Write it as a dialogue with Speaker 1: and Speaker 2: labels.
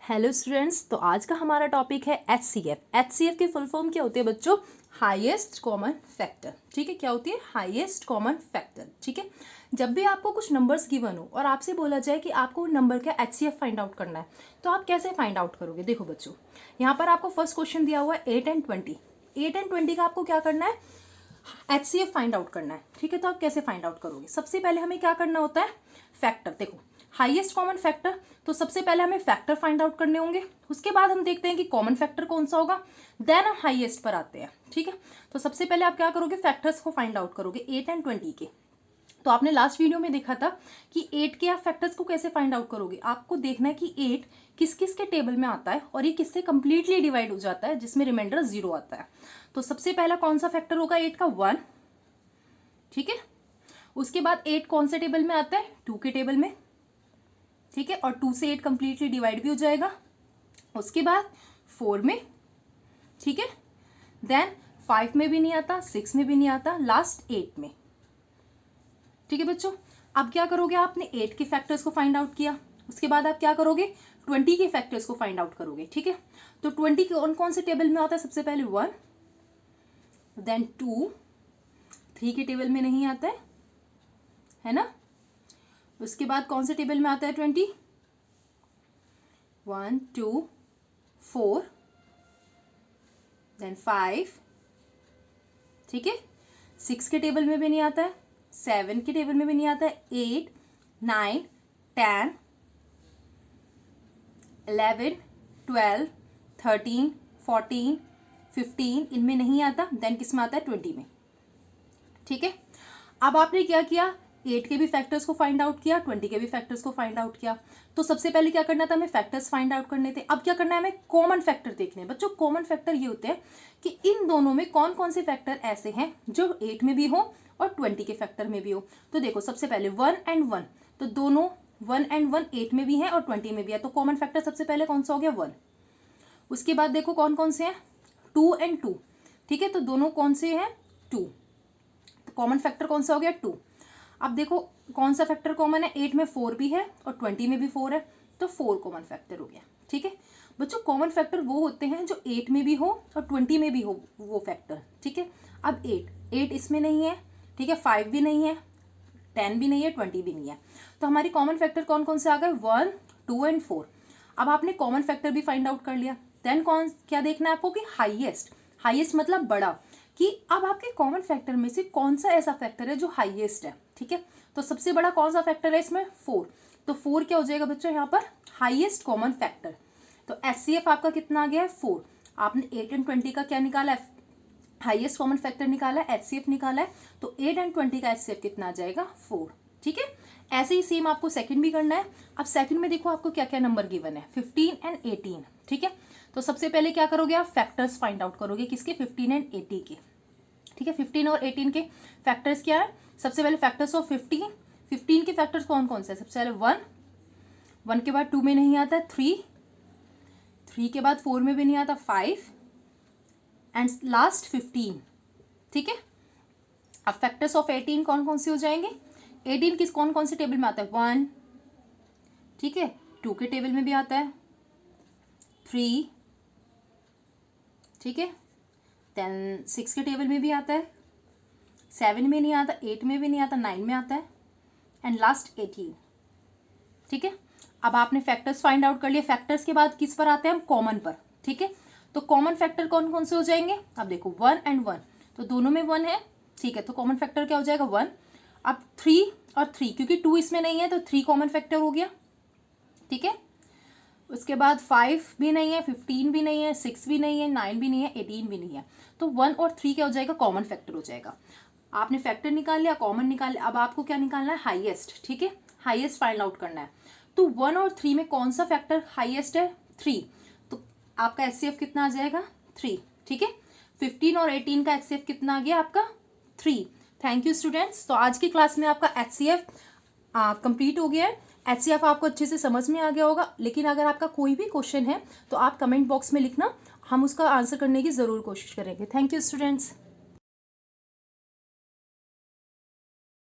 Speaker 1: Hello students, तो आज का हमारा टॉपिक है HCF। HCF की फुल फॉर्म क्या होती है बच्चों? Highest common factor. ठीक है, क्या होती है? Highest common factor. ठीक है, जब भी आपको कुछ नंबर्स गिवन हो और आपसे बोला जाए कि आपको नंबर का HCF फाइंड आउट करना है, तो आप कैसे फाइंड आउट करोगे? देखो बच्चों, यहाँ पर आपको फर्स्ट क्वेश्चन दिया हुआ है 8 एंड 20। 8 एंड 20 का आपको क्या करना है? HCF फाइंड आउट करना है। ठीक है, तो आप कैसे फाइंड आउट करोगे? सबसे पहले हमें क्या करना होता है? फैक्टर। देखो, हाईएस्ट कॉमन फैक्टर, तो सबसे पहले हमें फैक्टर फाइंड आउट करने होंगे। उसके बाद हम देखते हैं कि कॉमन फैक्टर कौन सा होगा, देन हम हाईएस्ट पर आते हैं। ठीक है, तो सबसे पहले आप क्या करोगे? फैक्टर्स को फाइंड आउट करोगे 8 एंड 20 के। तो आपने लास्ट वीडियो में देखा था कि 8 के आप फैक्टर्स को कैसे फाइंड आउट करोगे। आपको देखना है कि 8 किस किस के टेबल में आता है और ये किससे कंप्लीटली डिवाइड हो जाता है, जिसमें रिमाइंडर 0 आता है। तो सबसे पहला कौन सा फैक्टर होगा 8 का? 1। ठीक है, उसके बाद 8 कौन से टेबल में आता है? 2 के टेबल में। ठीक है, और 2 से 8 कंप्लीटली डिवाइड भी हो जाएगा। उसके बाद 4 में। ठीक है, देन 5 में भी नहीं आता, 6 में भी नहीं आता, लास्ट 8 में। ठीक है बच्चों, अब क्या करोगे? आपने 8 के फैक्टर्स को फाइंड आउट किया, उसके बाद आप क्या करोगे? 20 के फैक्टर्स को फाइंड आउट करोगे। ठीक है, तो 20 के कौन कौन से टेबल में आता है? सबसे पहले 1, देन 2, 3 के टेबल में नहीं आता है ना। उसके बाद कौन से टेबल में आता है? 20, 1, 2, 4, देन 5। ठीक है, 6 के टेबल में भी नहीं आता है, 7 के टेबल में भी नहीं आता है, 8, 9, 10, 11, 12, 13, 14, 15 इनमें नहीं आता। देन किस में आता है? 20 में। ठीक है, अब आपने क्या किया? 8 के भी फैक्टर्स को फाइंड आउट किया, 20 के भी फैक्टर्स को फाइंड आउट किया। तो सबसे पहले क्या करना था? हमें फैक्टर्स फाइंड आउट करने थे। अब क्या करना है? हमें कॉमन फैक्टर देखने हैं। बच्चों, कॉमन फैक्टर ये होते हैं कि इन दोनों में कौन कौन से फैक्टर ऐसे हैं जो 8 में भी हो और 20 के फैक्टर में भी हो। तो देखो, सबसे पहले 1 एंड 1, तो दोनों 1 एंड 1 8 में भी है और 20 में भी है। तो कॉमन फैक्टर सबसे पहले कौन सा हो गया? 1। उसके बाद देखो कौन कौन से हैं? 2 एंड 2। ठीक है, तो दोनों कौन से हैं? 2। तो कॉमन फैक्टर कौन सा हो गया? 2। अब देखो कौन सा फैक्टर कॉमन है? 8 में 4 भी है और 20 में भी 4 है, तो 4 कॉमन फैक्टर हो गया। ठीक है बच्चों, कॉमन फैक्टर वो होते हैं जो 8 में भी हो और 20 में भी हो वो फैक्टर। ठीक है, अब 8 इसमें नहीं है। ठीक है, 5 भी नहीं है, 10 भी नहीं है, 20 भी नहीं है। तो हमारी कॉमन फैक्टर कौन कौन से आ गए? 1, 2 एंड 4। अब आपने कॉमन फैक्टर भी फाइंड आउट कर लिया। देन कौन क्या देखना है आपको? कि हाईएस्ट। हाईएस्ट मतलब बड़ा, कि अब आपके कॉमन फैक्टर में से कौन सा ऐसा फैक्टर है जो हाईएस्ट है। ठीक है, तो सबसे बड़ा कौन सा फैक्टर है इसमें? 4। तो 4 क्या हो जाएगा बच्चों यहाँ पर? Highest common factor. तो HCF आपका कितना आ गया है? 4। आपने 8 एंड 20 का क्या निकाला है? हाईएस्ट कॉमन फैक्टर निकाला है, HCF निकाला है। तो 8 एंड 20 का HCF कितना आ जाएगा? 4। ठीक है, ऐसे ही सेम आपको सेकंड भी करना है। अब सेकंड में देखो आपको क्या क्या नंबर गिवन है, 15 एंड 18। ठीक है, तो सबसे पहले क्या करोगे? आप फैक्टर्स फाइंड आउट करोगे। किसके? 15 एंड 80 के। ठीक है, 15 और 18 के फैक्टर्स क्या है? सबसे पहले फैक्टर्स ऑफ 15 के फैक्टर्स कौन कौन से? सबसे पहले 1 के बाद 2 में नहीं आता, 3 के बाद 4 में भी नहीं आता, 5 एंड लास्ट 15। ठीक है, अब फैक्टर्स ऑफ 18 कौन कौन से हो जाएंगे? 18 किस कौन कौन से टेबल में आता है? 1। ठीक है, 2 के टेबल में भी आता है, 3। ठीक है, देन 6 के टेबल में भी आता है, 7 में नहीं आता, 8 में भी नहीं आता, 9 में आता है, एंड लास्ट 18। ठीक है, अब आपने फैक्टर्स फाइंड आउट कर लिए। फैक्टर्स के बाद किस पर आते हैं हम? कॉमन पर। ठीक है, तो कॉमन फैक्टर कौन कौन से हो जाएंगे? अब देखो 1 एंड 1, तो दोनों में 1 है। ठीक है, तो कॉमन फैक्टर क्या हो जाएगा? 1। अब 3 और 3, क्योंकि 2 इसमें नहीं है तो 3 कॉमन फैक्टर हो गया। ठीक है, उसके बाद 5 भी नहीं है, 15 भी नहीं है, 6 भी नहीं है, 9 भी नहीं है, 18 भी नहीं है। तो 1 और 3 क्या हो जाएगा? कॉमन फैक्टर हो जाएगा। आपने फैक्टर निकाल लिया, कॉमन निकाल लिया। अब आपको क्या निकालना है? हाईएस्ट। ठीक है, हाईएस्ट फाइंड आउट करना है। तो 1 और 3 में कौन सा फैक्टर हाईएस्ट है? 3। तो आपका HCF कितना आ जाएगा? 3। ठीक है, 15 और 18 का HCF कितना आ गया आपका? 3। Thank you students. तो आज की क्लास में आपका HCF कंप्लीट हो गया है। HCF आपको अच्छे से समझ में आ गया होगा। लेकिन अगर आपका कोई भी क्वेश्चन है तो आप कमेंट बॉक्स में लिखना, हम उसका आंसर करने की ज़रूर कोशिश करेंगे। Thank you students.